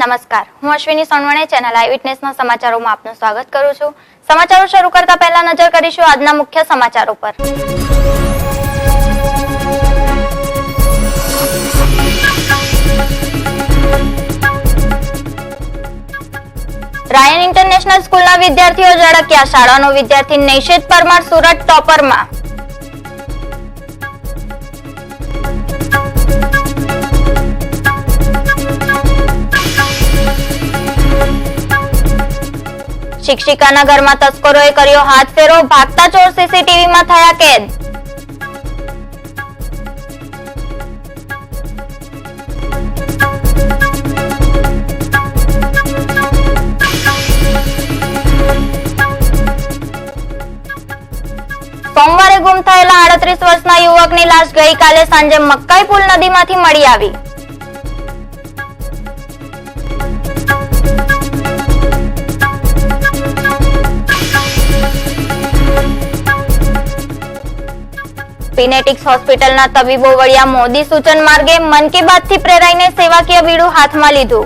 નમસ્કાર, હું અશ્વિની સોનવણે ચેનલ આઈ વિટનેસના સમાચારોમાં આપનું સ્વાગત કરું છું. સમાચારો શરૂ કરતા પહેલા નજર કરીશું આજના મુખ્ય સમાચારો પર. રાયન ઇન્ટરનેશનલ સ્કૂલના વિદ્યાર્થીઓ ઝડક્યા. શાળાનો વિદ્યાર્થી નૈશિત પરમાર સુરત ટોપરમાં. શિક્ષિકાના ઘરમાં તસ્કરોએ કર્યો હાથફેરો. ભાગતા ચોર સીસીટીવીમાં થયા કેદ. સોમવારે ગુમ થયેલા 38 વર્ષના યુવકની લાશ ગઈકાલે સાંજે મક્કાઈ પુલ નદીમાંથી મળી આવી. ફિનેટિક્સ હોસ્પિટલના તબીબો વળ્યા મોદી સૂચન માર્ગે. મન કી બાતથી પ્રેરાઈને સેવાકીય બીડું હાથમાં લીધું.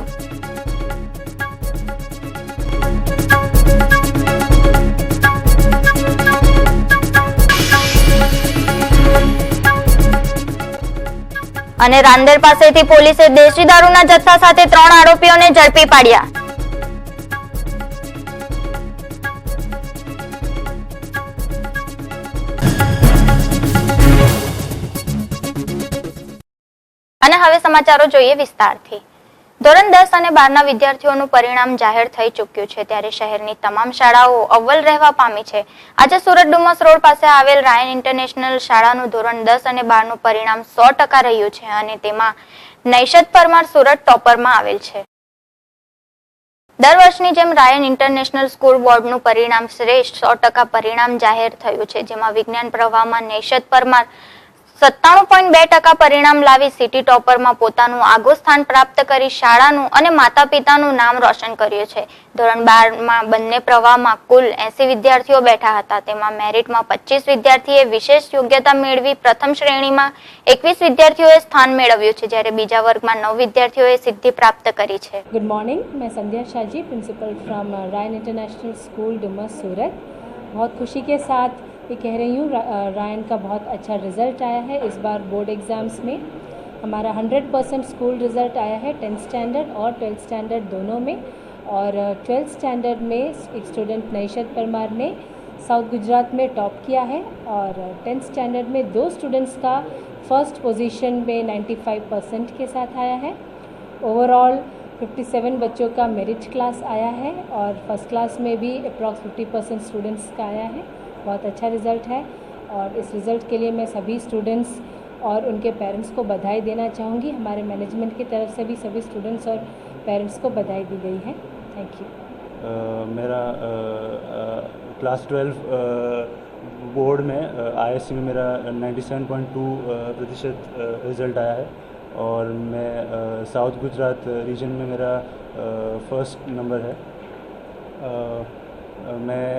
અને રાંદેર પાસેથી પોલીસે દેશી દારૂના જથ્થા સાથે 3 આરોપીઓને ઝડપી પાડ્યા. અને હવે સમાચારો જોઈએ વિસ્તારથી. ધોરણ 10 અને 12ના વિદ્યાર્થીઓનું પરિણામ જાહેર થઈ ચૂક્યું છે, ત્યારે શહેરની તમામ શાળાઓ અવ્વલ રહેવા પામી છે. આજે સુરત ડુમસ રોડ પાસે આવેલ રાયન ઇન્ટરનેશનલ શાળાનું ધોરણ 10 અને 12નું પરિણામ 100% રહ્યું છે અને તેમાં નૈશત પરમાર સુરત ટોપરમાં આવેલ છે. દર વર્ષની જેમ રાયન ઇન્ટરનેશનલ સ્કૂલ બોર્ડનું પરિણામ શ્રેષ્ઠ 100% પરિણામ જાહેર થયું છે, જેમાં વિજ્ઞાન પ્રવાહમાં નૈશત પરમાર 97.2% પરિણામ લાવી સિટી ટોપરમાં પોતાનું આગવું સ્થાન પ્રાપ્ત કરી શાળાનું અને માતા પિતાનું નામ રોશન કર્યું છે. ધોરણ 12માં બંને પ્રવાહમાં કુલ 80 વિદ્યાર્થીઓ બેઠા હતા. તેમાં મેરિટમાં 25 વિદ્યાર્થીએ વિશેષ યોગ્યતા મેળવી પ્રથમ શ્રેણીમાં 21 વિદ્યાર્થીઓએ સ્થાન મેળવ્યું છે, જ્યારે બીજા વર્ગમાં 9 વિદ્યાર્થીઓએ સિદ્ધિ પ્રાપ્ત કરી છે. गुड मॉर्निंग, मैं Sandhya Shahji, principal from Ryan international school Dumas Surat. बहुत खुशी के साथ ये कह रही हूँ रायन का बहुत अच्छा रिज़ल्ट आया है. इस बार बोर्ड एग्ज़ाम्स में हमारा 100% स्कूल रिज़ल्ट आया है 10th स्टैंडर्ड और 12th स्टैंडर्ड दोनों में. और 12th स्टैंडर्ड में एक स्टूडेंट नैशत परमार ने साउथ गुजरात में टॉप किया है और 10th स्टैंडर्ड में 2 स्टूडेंट्स का फर्स्ट पोजीशन में 95% के साथ आया है. ओवरऑल 57 बच्चों का मेरिट क्लास आया है और फर्स्ट क्लास में भी अप्रॉक्स 50% स्टूडेंट्स का आया है. बहुत अच्छा रिज़ल्ट है और इस रिज़ल्ट के लिए मैं सभी स्टूडेंट्स और उनके पेरेंट्स को बधाई देना चाहूँगी. हमारे मैनेजमेंट की तरफ से भी सभी स्टूडेंट्स और पेरेंट्स को बधाई दी गई है. Thank you. मेरा क्लास 12 बोर्ड में ISC में मेरा 97.2% रिज़ल्ट आया है और मैं साउथ गुजरात रीजन में मेरा फर्स्ट नंबर है. मैं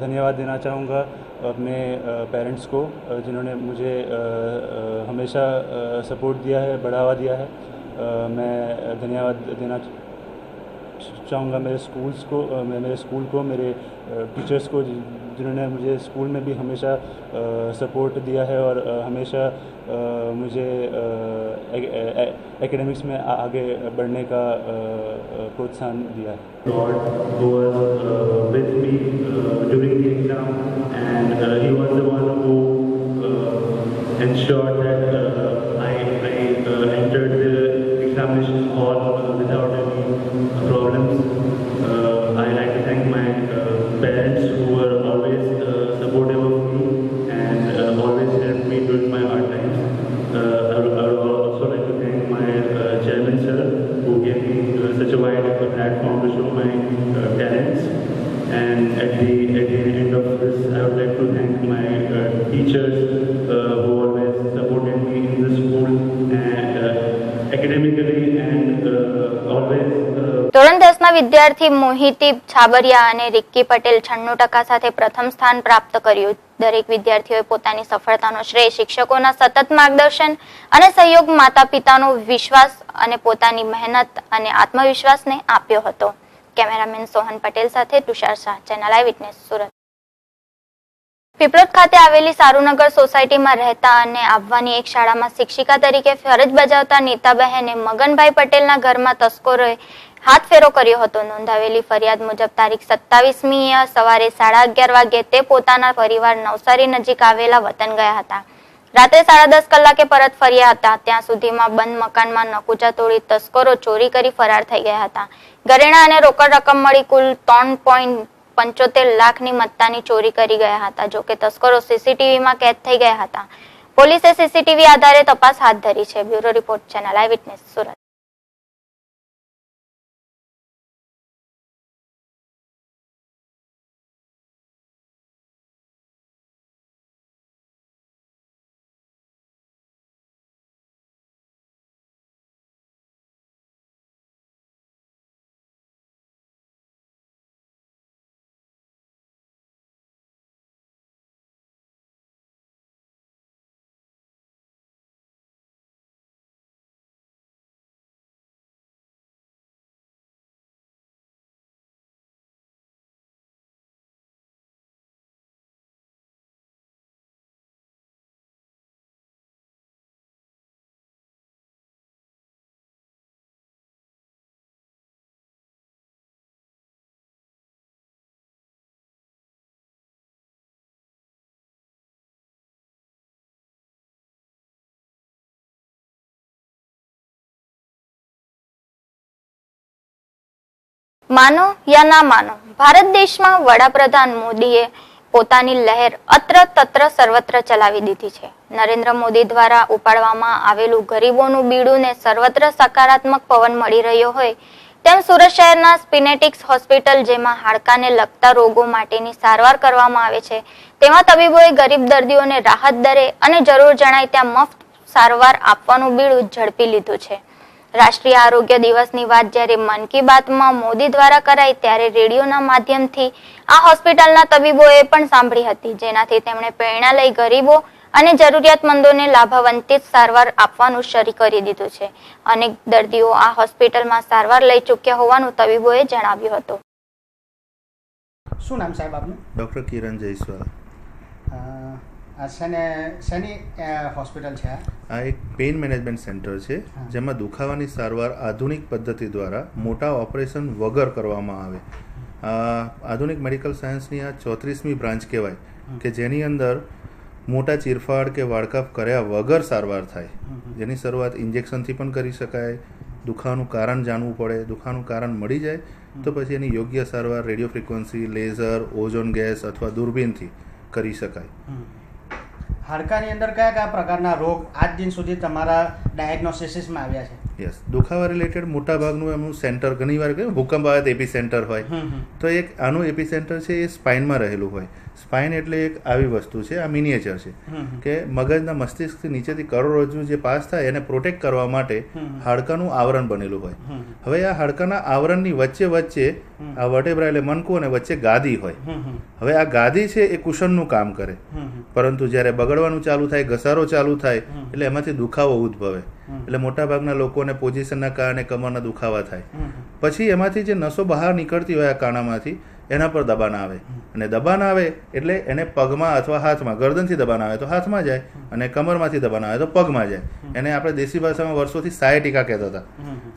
धन्यवाद देना चाहूँगा अपने पेरेंट्स को जिन्होंने मुझे हमेशा सपोर्ट दिया है, बढ़ावा दिया है. मैं धन्यवाद देना चाहूँगा मेरे स्कूल को, मेरे टीचर्स को जिन्होंने मुझे स्कूल में भी हमेशा सपोर्ट दिया है और हमेशा मुझे एकेडमिक्स में आगे बढ़ने का प्रोत्साहन दिया है. God who was with me during the exam and he was the one who ensured that I entered the examination hall without any problems. I like to thank my parents who were always supportive of me and always helped me during my hard times. I would also like to thank my chairman sir who gave me such a wide platform to show my talents. And at the end of this, I would like to thank my teachers who always supported me in the school and academically and always. ધોરણ 10ના વિદ્યાર્થી મોહિતી છાબરિયા અને રિક્કી પટેલ 96% સાથે પ્રથમ સ્થાન પ્રાપ્ત કર્યું. દરેક વિદ્યાર્થીઓએ પોતાની સફળતાનો શ્રેય શિક્ષકોના સતત માર્ગદર્શન અને સહયોગ, માતા પિતાનો વિશ્વાસ અને પોતાની મહેનત અને આત્મવિશ્વાસને આપ્યો હતો. કેમેરામેન સોહન પટેલ સાથે તુષાર શાહ, ચેનલ આઈ વિટનેસ, સુરત. પીપલોદ ખાતે આવેલી સારુનગર સોસાયટીમાં રહેતા અને આવવાની એક શાળામાં શિક્ષિકા તરીકે ફરજ બજાવતા નીતાબહેને મગનભાઈ પટેલના ઘરમાં તસ્કરોએ હાથફેરો કર્યો હતો. નોંધાવેલી ફરિયાદ મુજબ તારીખ 27મી સવારે 11:30 વાગે તે પોતાના પરિવાર નવસારી નજીક આવેલા વતન ગયા હતા. રાત્રે 10:30 કલાકે પરત ફર્યા હતા. ત્યાં સુધીમાં બંધ મકાનમાં નકુચા તોડી તસ્કરો ચોરી કરી ફરાર થઈ ગયા હતા. ઘરેણા અને રોકડ રકમ મળી કુલ 3.75 લાખની મત્તાની ચોરી કરી ગયા હતા. જોકે તસ્કરો સીસીટીવીમાં કેદ થઈ ગયા હતા. પોલીસે સીસીટીવી આધારે તપાસ હાથ ધરી છે. બ્યુરો રિપોર્ટ, ચેનલ આઈ વિટનેસ, સુરત. માનો યા ના માનો, ભારત દેશમાં વડાપ્રધાન મોદીએ પોતાની લહેર અત્ર તત્ર સર્વત્ર ચલાવી દીધી છે. નરેન્દ્ર મોદી દ્વારા ઉપાડવામાં આવેલું ગરીબોનું બીડું ને સર્વત્ર સકારાત્મક પવન મળી રહ્યો હોય તેમ સુરત શહેરના સ્પિનેટિક્સ હોસ્પિટલ, જેમાં હાડકાને લગતા રોગો માટેની સારવાર કરવામાં આવે છે, તેમાં તબીબોએ ગરીબ દર્દીઓને રાહત દરે અને જરૂર જણાય ત્યાં મફત સારવાર આપવાનું બીડું ઝડપી લીધું છે. રાષ્ટ્રીય આરોગ્ય દિવસની વાત જ્યારે મન કી બાતમાં મોદી દ્વારા કરાઈ ત્યારે રેડિયોના માધ્યમથી આ હોસ્પિટલના તબીબોએ પણ સાંભળી હતી, જેનાથી તેમણે પ્રેરણા લઈ ગરીબો અને જરૂરિયાતમંદોને લાભાવંતિત સારવાર આપવાનું શરૂ કરી દીધું છે. અનેક દર્દીઓ આ હોસ્પિટલમાં સારવાર લઈ ચૂક્યા હોવાનું તબીબોએ જણાવ્યું હતું. શું નામ સાહેબ આપનું? ડૉક્ટર કિરણ જયસ્વાલ. શેની હોસ્પિટલ છે? આ એક પેઇન મેનેજમેન્ટ સેન્ટર છે, જેમાં દુખાવાની સારવાર આધુનિક પદ્ધતિ દ્વારા મોટા ઓપરેશન વગર કરવામાં આવે. આધુનિક મેડિકલ સાયન્સની આ 34મી બ્રાન્ચ કહેવાય કે જેની અંદર મોટા ચીરફાડ કે વાળકાપ કર્યા વગર સારવાર થાય, જેની શરૂઆત ઇન્જેક્શનથી પણ કરી શકાય. દુખાવાનું કારણ જાણવું પડે, દુખાવાનું કારણ મળી જાય તો પછી એની યોગ્ય સારવાર radio frequency, laser, ozone gas અથવા દૂરબીનથી કરી શકાય. હાડકાની અંદર કયા કયા પ્રકારના રોગ આજ દિન સુધી તમારા ડાયગ્નોસિસમાં આવ્યા છે? યસ, દુખાવા રિલેટેડ મોટા ભાગનું એમનું સેન્ટર, ઘણી વાર કહ્યું ભૂકંપ આવે તો એપી સેન્ટર હોય, તો એક આનું એપી સેન્ટર છે એ સ્પાઇનમાં રહેલું હોય. સ્પાઇન એટલે એક આવી વસ્તુ છે, આ મિનિએચર છે કે મગજના મસ્તિષ્કથી નીચેથી કરોડરજ્જુ જે પાસ થાય એને પ્રોટેક્ટ કરવા માટે હાડકાનું આવરણ બનેલું હોય. હવે આ હાડકાના આવરણની વચ્ચે વચ્ચે આ વર્ટેબ્રા એટલે મણકું અને વચ્ચે ગાદી હોય. હવે આ ગાદી છે એ કુશનનું કામ કરે, પરંતુ જ્યારે બગડવાનું ચાલુ થાય, ઘસારો ચાલુ થાય એટલે એમાંથી દુખાવો ઉદ્ભવે. એટલે મોટાભાગના લોકોને પોઝિશનના કારણે કમરના દુખાવા થાય. પછી એમાંથી જે નસો બહાર નીકળતી હોય આ કાણામાંથી એના પર દબાણ આવે, અને દબાણ આવે એટલે એને પગમાં અથવા હાથમાં, ગરદનથી દબાણ આવે તો હાથમાં જાય, અને કમરમાંથી દબાણ આવે તો પગમાં જાય. એને આપણે દેશી ભાષામાં વર્ષોથી સાયટિકા કહેતા હતા.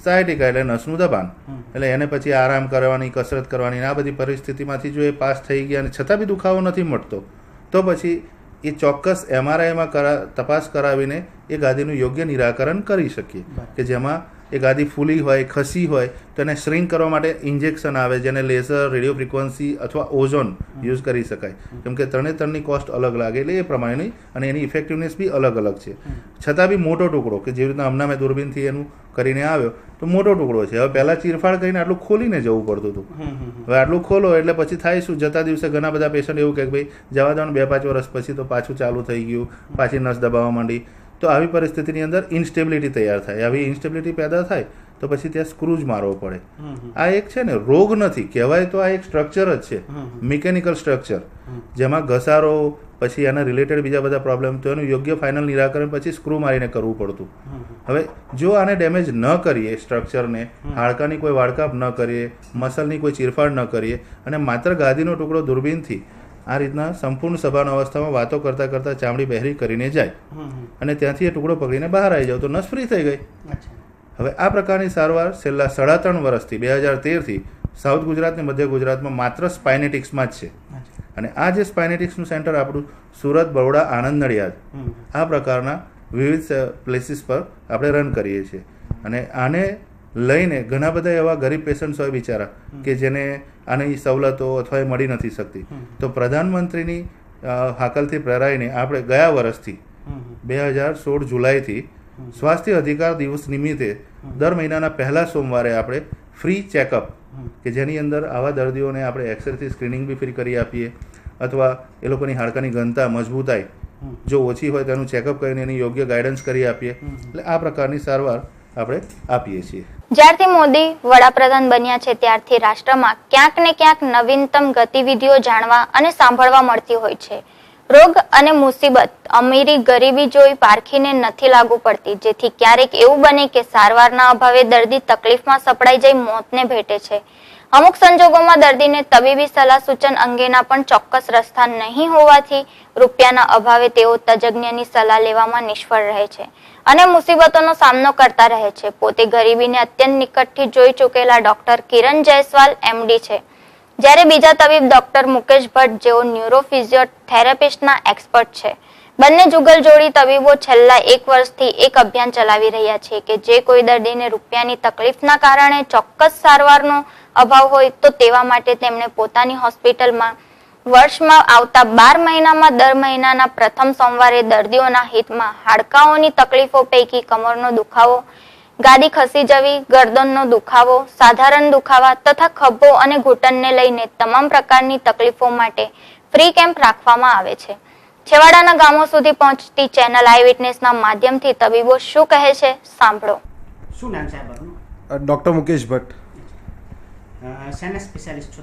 સાયટિકા એટલે નસનું દબાણ. એટલે એને પછી આરામ કરવાની, કસરત કરવાની, આ બધી પરિસ્થિતિમાંથી જો એ પાસ થઈ ગયા અને છતાં બી દુખાવો નથી મળતો તો પછી એ ચોક્કસ MRIમાં તપાસ કરાવીને એ ગાદીનું યોગ્ય નિરાકરણ કરી શકીએ, કે જેમાં એ ગાદી ફૂલી હોય, ખસી હોય તો એને શ્રિંક કરવા માટે ઇન્જેક્શન આવે, જેને લેઝર, રેડિયો ફ્રિકવન્સી અથવા ઓઝોન યુઝ કરી શકાય. કેમ કે ત્રણની કોસ્ટ અલગ લાગે એટલે એ પ્રમાણેની, અને એની ઇફેક્ટિવનેસ બી અલગ અલગ છે. છતાં બી મોટો ટુકડો, કે જેવી રીતના હમણાં મેં દૂરબીનથી એનું કરીને આવ્યો તો મોટો ટુકડો છે. હવે પહેલાં ચીરફાડ કરીને આટલું ખોલીને જવું પડતું હતું, હવે આટલું ખોલો એટલે પછી થાય શું, જતા દિવસે ઘણા બધા પેશન્ટ એવું કહે કે ભાઈ જવા દેવાનું, 2-5 વર્ષ પછી તો પાછું ચાલુ થઈ ગયું, પાછી નસ દબાવવા માંડી. તો આવી પરિસ્થિતિની અંદર ઇન્સ્ટેબિલિટી તૈયાર થાય. આવી ઇન્સ્ટેબિલિટી પેદા થાય તો પછી ત્યાં સ્ક્રૂ જ મારવો પડે. આ એક છે ને રોગ નથી કહેવાય તો આ એક સ્ટ્રક્ચર જ છે, મિકેનિકલ સ્ટ્રક્ચર, જેમાં ઘસારો પછી આના રિલેટેડ બીજા બધા પ્રોબ્લેમ, તો એનું યોગ્ય ફાઇનલ નિરાકરણ પછી સ્ક્રૂ મારીને કરવું પડતું. હવે જો આને ડેમેજ ન કરીએ, સ્ટ્રક્ચરને, હાડકાની કોઈ વાળકાપ ન કરીએ, મસલની કોઈ ચીરફાડ ન કરીએ અને માત્ર ગાદીનો ટુકડો દૂરબીનથી આ રીતના સંપૂર્ણ સભાન અવસ્થામાં વાતો કરતાં કરતાં ચામડી બહેરી કરીને જાય અને ત્યાંથી એ ટુકડો પકડીને બહાર આવી જાવ તો નસ ફ્રી થઈ ગઈ. હવે આ પ્રકારની સારવાર છેલ્લા 3.5 વર્ષથી 2013થી સાઉથ ગુજરાત અને મધ્ય ગુજરાતમાં માત્ર સ્પાઇનેટિક્સમાં જ છે. અને આ જે સ્પાઇનેટિક્સનું સેન્ટર આપણું સુરત, બરોડા, આણંદ, નડિયાદ આ પ્રકારના વિવિધ પ્લેસીસ પર આપણે રન કરીએ છીએ. અને આને લઈને ઘણા બધા એવા ગરીબ પેશન્ટ્સ હોય બિચારા કે જેને આની સવલતો અથવા એ મળી નથી શકતી. તો પ્રધાનમંત્રીની હાકલથી પ્રેરાઈને આપણે ગયા વર્ષથી 2016 જુલાઈથી સ્વાસ્થ્ય અધિકાર દિવસ નિમિત્તે દર મહિનાના પહેલા સોમવારે આપણે ફ્રી ચેકઅપ કે જેની અંદર આવા દર્દીઓને આપણે એક્સરેથી સ્ક્રીનિંગ બી ફ્રી કરી આપીએ અથવા એ લોકોની હાડકાની ઘનતા, મજબૂતાઈ જો ઓછી હોય તેનું ચેકઅપ કરીને એની યોગ્ય ગાઈડન્સ કરી આપીએ. એટલે આ પ્રકારની સારવાર આપણે આપીએ છીએ. જ્યારથી મોદી વડાપ્રધાન બન્યા છે ત્યારથી રાષ્ટ્રમાં ક્યાંક ને ક્યાંક નવીનતમ ગતિવિધિઓ જાણવા અને સાંભળવા મળતી હોય છે. રોગ અને મુસીબત અમીરી ગરીબી જોઈ પારખીને નથી લાગુ પડતી, જેથી ક્યારેક એવું બને કે સારવારના અભાવે દર્દી તકલીફમાં સપડાઈ જઈ મોતને ભેટે છે. અમુક સંજોગોમાં દર્દીને તબીબી સલાહ સૂચન અંગેના પણ ચોક્કસ રસ્તા નહીં હોવાથી રૂપિયાના અભાવે તેઓ તજજ્ઞની સલાહ લેવામાં નિષ્ફળ રહે છે અને મુસીબતોનો સામનો કરતા રહે છે. પોતે ગરીબીને અત્યંત નિકટથી જોઈ ચૂકેલા ડોક્ટર કિરણ જયસ્વાલ MD છે, જ્યારે બીજા તબીબ ડોક્ટર મુકેશ ભટ્ટ જેઓ ન્યુરો ફિઝિયોથેરાપિસ્ટના એક્સપર્ટ છે. બંને જુગલજોડી તબીબો છેલ્લા 1 વર્ષથી એક અભિયાન ચલાવી રહ્યા છે કે જે કોઈ દર્દીને રૂપિયાની તકલીફના કારણે ચોક્કસ સારવારનો અભાવ હોય તો તેવા માટે તેમણે પોતાની હોસ્પિટલમાં વર્ષમાં આવતા 12 મહિનામાં દર મહિનાના પ્રથમ સોમવારે દર્દીઓના હિતમાં હાડકાઓની તકલીફો પૈકી કમરનો દુખાવો, ગાદી ખસી જવી, ગરદનનો દુખાવો, સાધારણ દુખાવા તથા ખભો અને ઘૂંટણને લઈને તમામ પ્રકારની તકલીફો માટે ફ્રી કેમ્પ રાખવામાં આવે છે. છેવાડાના ગામો સુધી પહોંચતી ચેનલ આઈ વિટનેસના માધ્યમથી તબીબો શું કહે છે સાંભળો. શું નામ સાહેબ આપનું? ડૉક્ટર મુકેશ ભટ્ટ. શેના સ્પેશિયાલિસ્ટ છો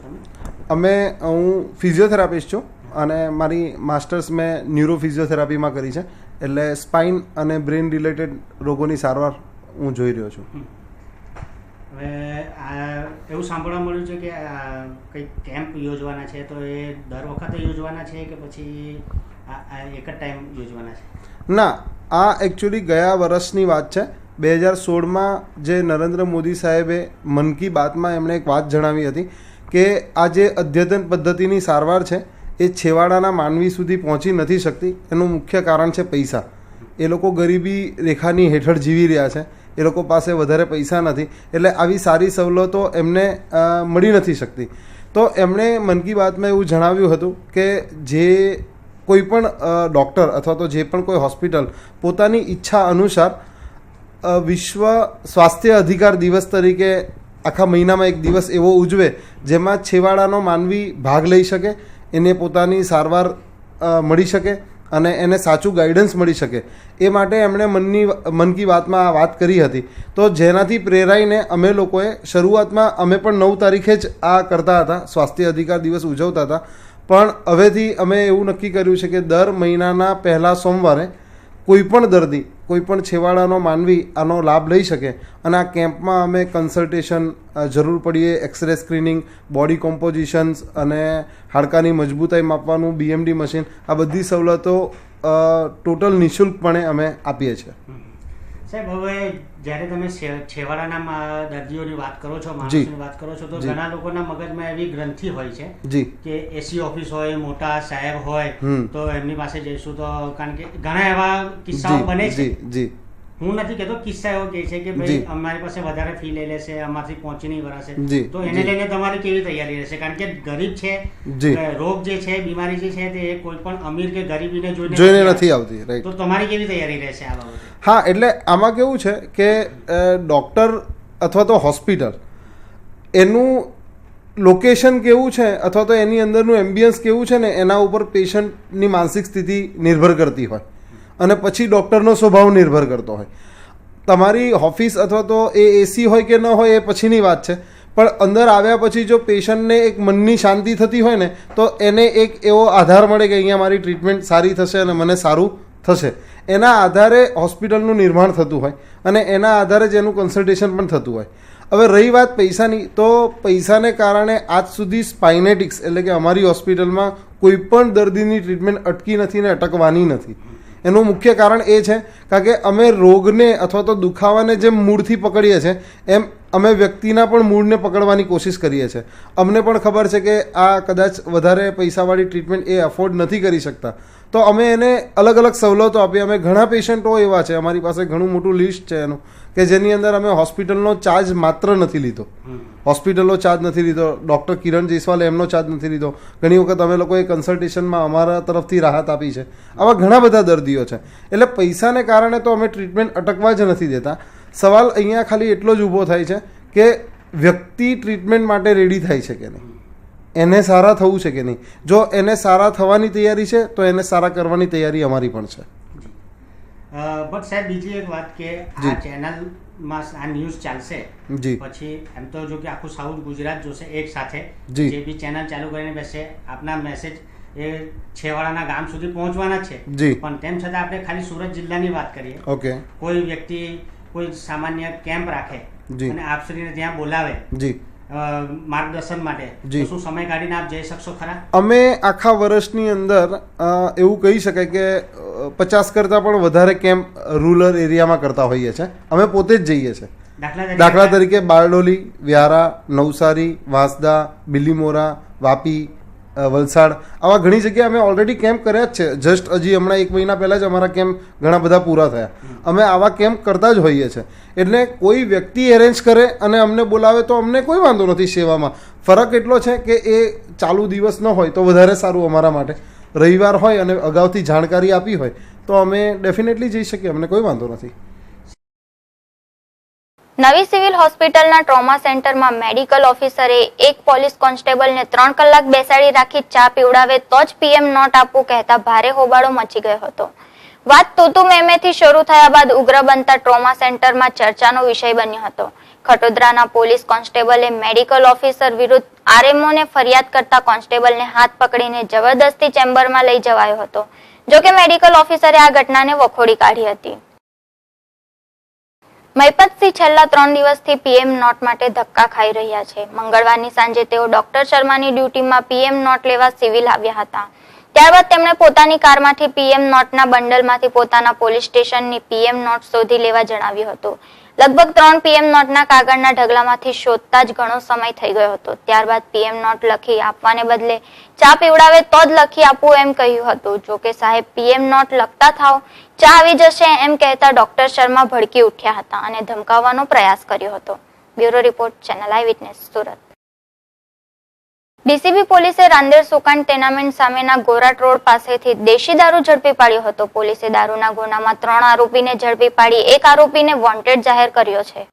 તમે? હું ફિઝિયોથેરાપિસ્ટ છું અને મારી માસ્ટર્સ મેં ન્યુરો ફિઝિયોથેરાપીમાં કરી છે. એટલે સ્પાઇન અને બ્રેન રિલેટેડ રોગોની સારવાર હું જોઈ રહ્યો છું. હવે એવું સાંભળવા મળ્યું છે કે કંઈક કેમ્પ યોજવાના છે, તો એ દર વખતે યોજવાના છે કે પછી એક જ ટાઈમ યોજવાના છે? ના, આ એકચ્યુઅલી ગયા વર્ષની વાત છે. 2016માં જે નરેન્દ્ર મોદી સાહેબે મન કી બાતમાં એમણે એક વાત જણાવી હતી કે આ જે અદ્યતન પદ્ધતિની સારવાર છે એ છેવાડાના માનવી સુધી પહોંચી નથી શકતી. એનું મુખ્ય કારણ છે પૈસા. એ લોકો ગરીબી રેખાની હેઠળ જીવી રહ્યા છે, એ લોકો પાસે વધારે પૈસા નથી, એટલે આવી સારી સવલતો એમને મળી નથી શકતી. તો એમણે મન કી બાતમાં એવું જણાવ્યું હતું કે જે કોઈ પણ ડૉક્ટર અથવા તો જે પણ કોઈ હોસ્પિટલ પોતાની ઈચ્છા અનુસાર વિશ્વ સ્વાસ્થ્ય અધિકાર દિવસ તરીકે આખા મહિનામાં એક દિવસ એવો ઉજવે જેમાં છેવાડાનો માનવી ભાગ લઈ શકે, એને પોતાની સારવાર મળી શકે અને એને સાચું ગાઈડન્સ મળી શકે, એ માટે એમણે મન કી બાતમાં આ વાત કરી હતી. તો જેનાથી પ્રેરાઈને અમે લોકોએ શરૂઆતમાં અમે પણ 9 તારીખે જ આ કરતા હતા, સ્વાસ્થ્ય અધિકાર દિવસ ઉજવતા હતા. પણ હવેથી અમે એવું નક્કી કર્યું છે કે દર મહિનાના પહેલા સોમવારે કોઈ પણ દર્દી, કોઈ પણ છેવાડાનો માનવી આનો લાભ લઈ શકે. અને આ કેમ્પમાં અમે કન્સલ્ટેશન, જરૂર પડીએ એક્સરે સ્ક્રીનિંગ, બોડી કોમ્પોઝિશન્સ અને હાડકાની મજબૂતાઈ માપવાનું BMD મશીન, આ બધી સવલતો ટોટલ નિઃશુલ્કપણે અમે આપીએ છીએ. સાહેબ, હવે જ્યારે તમે છેવાડાના દર્દીઓની વાત કરો છો, માણસોની વાત કરો છો, તો ઘણા લોકોના મગજમાં એવી ગ્રંથિ હોય છે કે એસી ઓફિસ હોય, મોટા સાહેબ હોય, તો એમની પાસે જઈશું તો, કારણ કે ઘણા એવા કિસ્સાઓ બને છે. હું નથી કહેતો, કિસ્સા એવો કહે છે કે ભાઈ અમારી પાસે વધારે ફી લઈ લેશે, અમારથી પહોંચી નહીં વરાશે, તો એને લઈને તમારી કેવી તૈયારી રહેશે? કારણ કે ગરીબ છે, રોગ જે છે, બીમારી જે છે, તે કોઈ પણ અમીર કે ગરીબીને જોઈને નથી આવતી. તો તમારી કેવી તૈયારી રહેશે આ બાબતે? હા, એટલે આમાં કેવું છે કે ડૉક્ટર અથવા તો હોસ્પિટલ એનું લોકેશન કેવું છે અથવા તો એની અંદરનું એમ્બિયન્સ કેવું છે ને એના ઉપર પેશન્ટની માનસિક સ્થિતિ નિર્ભર કરતી હોય અને પછી ડૉક્ટરનો સ્વભાવ નિર્ભર કરતો હોય. તમારી ઓફિસ અથવા તો એ એસી હોય કે ન હોય એ પછીની વાત છે, પણ અંદર આવ્યા પછી જો પેશન્ટને એક મનની શાંતિ થતી હોય ને તો એને એક એવો આધાર મળે કે અહીંયા મારી ટ્રીટમેન્ટ સારી થશે અને મને સારું થશે. એના આધારે હોસ્પિટલનું નિર્માણ થતું હોય અને એના આધારે જ એનું કન્સલ્ટેશન પણ થતું હોય. હવે રહી વાત પૈસાની, તો પૈસાને કારણે આજ સુધી સ્પાઇનેટિક્સ એટલે કે અમારી હોસ્પિટલમાં કોઈ પણ દર્દીની ટ્રીટમેન્ટ અટકી નથી ને અટકવાની નથી. એનું મુખ્ય કારણ એ છે કારણ કે અમે રોગને અથવા તો દુખાવાને જેમ મૂળથી પકડીએ છીએ એમ અમે વ્યક્તિના પણ મૂળને પકડવાની કોશિશ કરીએ છીએ. અમને પણ ખબર છે કે આ કદાચ વધારે પૈસાવાળી ટ્રીટમેન્ટ એ અફોર્ડ નથી કરી શકતા, તો અમે એને અલગ અલગ સવલતો આપીએ. અમે ઘણા પેશન્ટો એવા છે, અમારી પાસે ઘણું મોટું લિસ્ટ છે એનું, કે જેની અંદર અમે હોસ્પિટલનો ચાર્જ માત્ર નથી લીધો, હોસ્પિટલનો ચાર્જ નથી લીધો, ડૉક્ટર કિરણ જયસ્વાલે એમનો ચાર્જ નથી લીધો. ઘણી વખત અમે લોકોએ કન્સલ્ટેશનમાં અમારા તરફથી રાહત આપી છે. આવા ઘણા બધા દર્દીઓ છે. એટલે પૈસાને કારણે તો અમે ટ્રીટમેન્ટ અટકવા જ નથી દેતા. સવાલ અહીંયા ખાલી એટલો જ ઊભો થાય છે કે વ્યક્તિ ટ્રીટમેન્ટ માટે રેડી થાય છે કે નહીં, એને સારા થવું છે કે નહીં. જો એને સારા થવાની તૈયારી છે તો એને સારા કરવાની તૈયારી અમારી પણ છે. બટ સાહેબ બીજી એક વાત કે આ ચેનલમાં આ ન્યૂઝ ચાલશે પછી એમ તો જો કે આખું સાઉથ ગુજરાત જોશે એક સાથે, જે બી ચેનલ ચાલુ કરીને બેસે આપના મેસેજ એ છેવાડાના ગામ સુધી પહોંચવાના છે. પણ તેમ છતાં આપણે ખાલી સુરત જિલ્લાની વાત કરીએ. ઓકે, કોઈ વ્યક્તિ કોઈ સામાન્ય કેમ્પ રાખે અને આપશ્રીને ત્યાં બોલાવે માર્ગદર્શન માટે, શું સમય કાઢીને આપ જઈ શકશો ખરા? અમે આખા વર્ષની અંદર એવું કહી શકાય કે 50 કરતાં પણ વધારે કેમ્પ રૂરલ એરિયામાં કરતા હોઈએ છીએ. અમે પોતે જ જઈએ છીએ. દાખલા તરીકે બારડોલી, વ્યારા, નવસારી, વાંસદા, બિલીમોરા, વાપી, વલસાડ, આવા ઘણી જગ્યાએ અમે ઓલરેડી કેમ્પ કર્યા જ છે. જસ્ટ હજી હમણાં 1 મહિના પહેલાં જ અમારા કેમ્પ ઘણા બધા પૂરા થયા. અમે આવા કેમ્પ કરતા જ હોઈએ છીએ. એટલે કોઈ વ્યક્તિ એરેન્જ કરે અને અમને બોલાવે તો અમને કોઈ વાંધો નથી સેવામાં. ફરક એટલો છે કે એ ચાલુ દિવસ ન હોય તો વધારે સારું અમારા માટે. રવિવાર હોય અને અગાઉથી જાણકારી આપી હોય તો અમે ડેફિનેટલી જઈ શકીએ, અમને કોઈ વાંધો નથી. નવી સિવિલ હોસ્પિટલના ટ્રોમા સેન્ટરમાં મેડિકલ ઓફિસરે એક પોલીસ કોન્સ્ટેબલને 3 કલાક બેસાડી રાખી ચા પીવડાવે તો જ પીએમ નોટ આપવું કહેતા ભારે હોબાળો મચી ગયો હતો. વાત તૂતુ મેમેથી શરૂ થયા બાદ ઉગ્ર બનતા ટ્રોમા સેન્ટરમાં ચર્ચાનો વિષય બન્યો હતો. ખટોદરાના પોલીસ કોન્સ્ટેબલે મેડિકલ ઓફિસર વિરુદ્ધ આરએમઓને ફરિયાદ કરતા કોન્સ્ટેબલને હાથ પકડીને જબરદસ્તી ચેમ્બરમાં લઈ જવાયો હતો. જોકે મેડિકલ ઓફિસરે આ ઘટનાને વખોડી કાઢી હતી. મહિપતસિંહ છેલ્લા 3 દિવસથી પીએમ નોટ માટે ધક્કા ખાઈ રહ્યા છે. મંગળવારની સાંજે તેઓ ડોક્ટર શર્માની ડ્યુટીમાં પીએમ નોટ લેવા સિવિલ આવ્યા હતા. ત્યારબાદ તેમણે પોતાની કારમાંથી પીએમ નોટના બંડલમાંથી પોતાના પોલીસ સ્ટેશનની પીએમ નોટ શોધી લેવા જણાવ્યું હતું. લગભગ 3 પીએમ નોટના કાગળના ઢગલામાંથી શોધતા જ ઘણો સમય થઈ ગયો હતો. ત્યારબાદ પીએમ નોટ લખી આપવાને બદલે ચા પીવડાવે તો જ લખી આપવું એમ કહ્યું હતું. જોકે સાહેબ પીએમ નોટ લખતા થાવ, ચા આવી જશે એમ કહેતા ડોક્ટર શર્મા ભડકી ઉઠ્યા હતા અને ધમકાવવાનો પ્રયાસ કર્યો હતો. બ્યુરો રિપોર્ટ, ચેનલ આઈ વિટનેસ, સુરત. ડીસીબી પોલીસે રાંદેર સુકાન ટેનામેન્ટ સામેના ગોરાટ રોડ પાસેથી દેશી દારૂ ઝડપી પાડ્યો હતો. પોલીસે દારૂના ગુનામાં 3 આરોપીને ઝડપી પાડી એક આરોપીને વોન્ટેડ જાહેર કર્યો છે.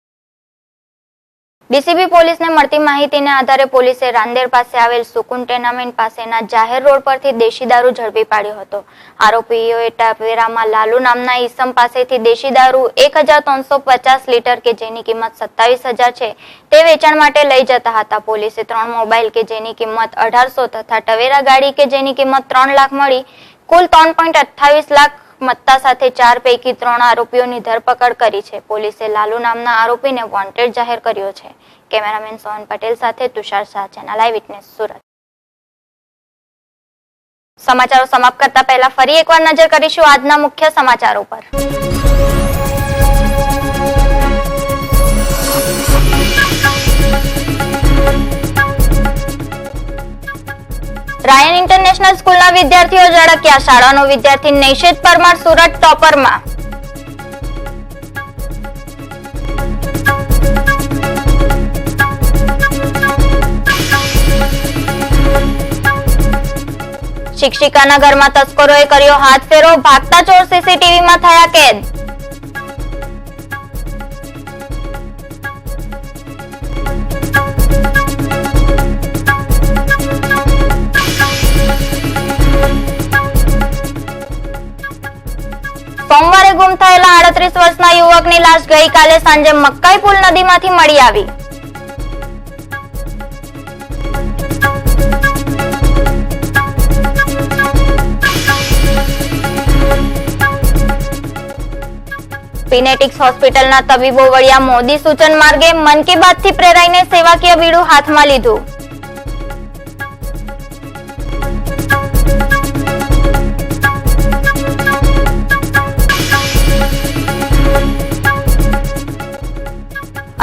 ડીસીબી પોલીસને મળતી માહિતીને આધારે પોલીસે રાંદેર પાસે આવેલ સુકુન ટેનામેન્ટ પાસેના જાહેર રોડ પરથી દેશી દારૂ ઝડપી પાડ્યો હતો. આરોપીઓએ ટાવેરામાં લાલુ નામના ઈસમ પાસેથી દેશી દારૂ 1350 લીટર કે જેની કિંમત 27,000 છે તે વેચાણ માટે લઈ જતા હતા. પોલીસે 3 મોબાઈલ કે જેની કિંમત 1800 તથા ટવેરા ગાડી કે જેની કિંમત 3 લાખ મળી કુલ 3.28 લાખ મત્તા સાથે 4 પૈકી 3 આરોપીઓની ધરપકડ કરી છે. પોલીસે લાલુ નામના આરોપીને વોન્ટેડ જાહેર કર્યો છે. કેમેરામેન સોહન પટેલ સાથે તુષાર શાહ, ચેનલ આઈ વિટનેસ, સુરત. સમાચારો સમાપ્ત કરતા પહેલા ફરી એકવાર નજર કરીશું આજના મુખ્ય સમાચારો પર. રાયન ઇન્ટરનેશનલ સ્કૂલના વિદ્યાર્થીઓ ઝળક્યા. શાળાનો વિદ્યાર્થી નૈશિત પરમાર સુરત ટોપરમાં. શિક્ષિકાના ઘરમાં તસ્કરોએ કર્યો હાથફેરો, ભાગતા ચોર સીસીટીવીમાં થયા કેદ. સોમવારે ગુમ થયેલા 37 વર્ષના યુવકની લાશ ગઈકાલે સાંજે મક્કાઈ પુલ નદીમાંથી મળી આવી. ફિનેટિક્સ હોસ્પિટલના તબીબો વળ્યા મોદી સૂચન માર્ગે. મન કી બાતથી પ્રેરાઈને સેવાકીય બીડું હાથમાં લીધું.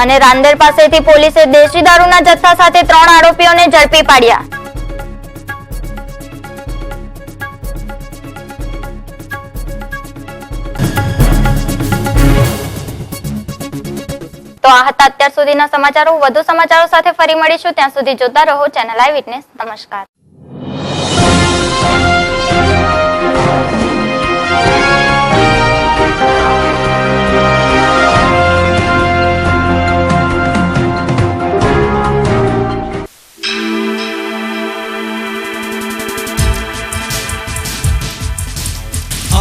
અને રાંદેર પાસેથી પોલીસે દેશી દારૂના જથ્થા સાથે 3 આરોપીઓને ઝડપી પાડ્યા. તો આ હતા અત્યાર સુધીના સમાચારો. વધુ સમાચારો સાથે ફરી મળીશું. ત્યાં સુધી જોતા રહો ચેનલ આઈ વિટનેસ. નમસ્કાર.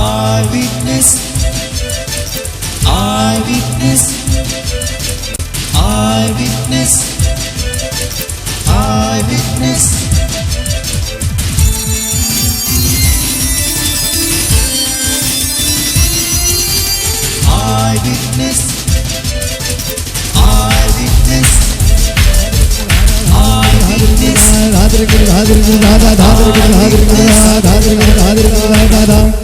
Eyewitness, eyewitness, eyewitness, eyewitness. Eyewitness, eyewitness, eyewitness.